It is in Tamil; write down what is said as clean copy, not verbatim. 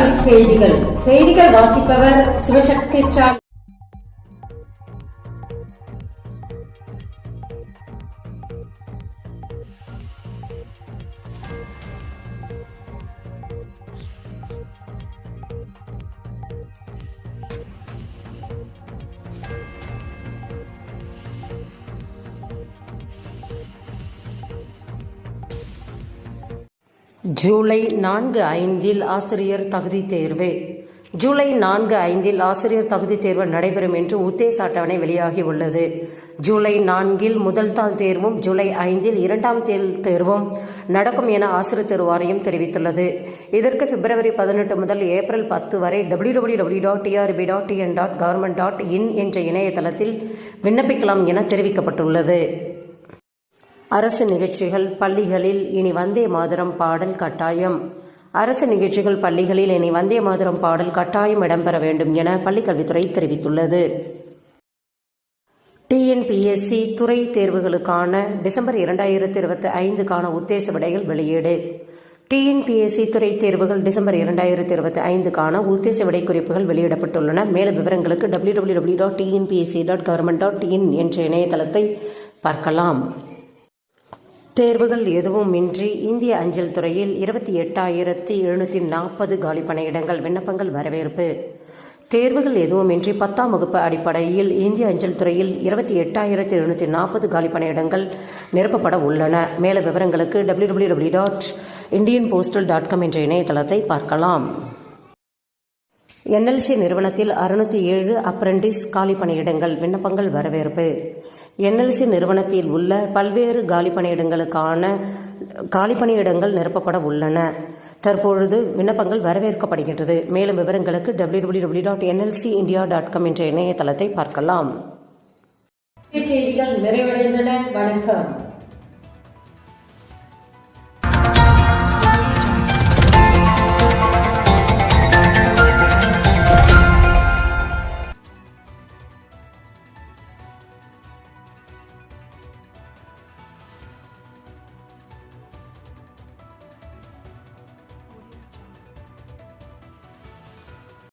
தலைப்புச் செய்திகள். செய்திகள் வாசிப்பவர் சிவசக்தி ஸ்டாலின். ஜூலை 4-5 ஆசிரியர் தகுதித் தேர்வு. ஜூலை 4-5 ஆசிரியர் தகுதித் தேர்வு நடைபெறும் என்று உத்தேச அட்டவணை வெளியாகியுள்ளது. ஜூலை 4 முதல் தாள் தேர்வும் ஜூலை 5 இரண்டாம் தேர்வும் நடக்கும் என ஆசிரியர் தேர்வு வாரியம் தெரிவித்துள்ளது. இதற்கு பிப்ரவரி 18 முதல் ஏப்ரல் 10 வரை www.trb.tn.government.in என்ற இணையதளத்தில் விண்ணப்பிக்கலாம் என தெரிவிக்கப்பட்டுள்ளது. அரசு நிகழ்ச்சிகள் பள்ளிகளில் இனி வந்தே மாதரம் பாடல் கட்டாயம். அரசு நிகழ்ச்சிகள் பள்ளிகளில் இனி வந்தே மாதரம் பாடல் கட்டாயம் இடம்பெற வேண்டும் என பள்ளிக்கல்வித்துறை தெரிவித்துள்ளது. TNPSC துறை தேர்வுகளுக்கான டிசம்பர் 2025க்கான உத்தேச விடைகள் வெளியீடு. TNPSC துறை தேர்வுகள் டிசம்பர் 2025க்கான உத்தேச விடை குறிப்புகள் வெளியிடப்பட்டுள்ளன. மேலும் விவரங்களுக்கு www.tnpsc.government.in என்ற இணையதளத்தை பார்க்கலாம். தேர்வுகள் எதுவுமின்றி இந்திய அஞ்சல் துறையில் 28,740 காலி பணியிடங்கள். விண்ணப்பங்கள் வரவேற்பு. தேர்வுகள் எதுவுமின்றி 10ஆம் வகுப்பு அடிப்படையில் இந்திய அஞ்சல் துறையில் 28,740 காலி பணியிடங்கள் நிரப்பப்பட உள்ளன. மேலும் விவரங்களுக்கு www.indianpostal.com என்ற இணையதளத்தை பார்க்கலாம். NLC நிறுவனத்தில் 607 அப்ரெண்டிஸ் காலி பணியிடங்கள். விண்ணப்பங்கள் வரவேற்பு. NLC நிறுவனத்தில் உள்ள பல்வேறு காலி பணியிடங்கள் நிரப்பப்பட உள்ளன. தற்பொழுது விண்ணப்பங்கள் வரவேற்கப்படுகின்றது. மேலும் விவரங்களுக்கு www.nlcindia.com என்ற இணையதளத்தை பார்க்கலாம். செய்திகள் நிறைவடைந்தன. வணக்கம்.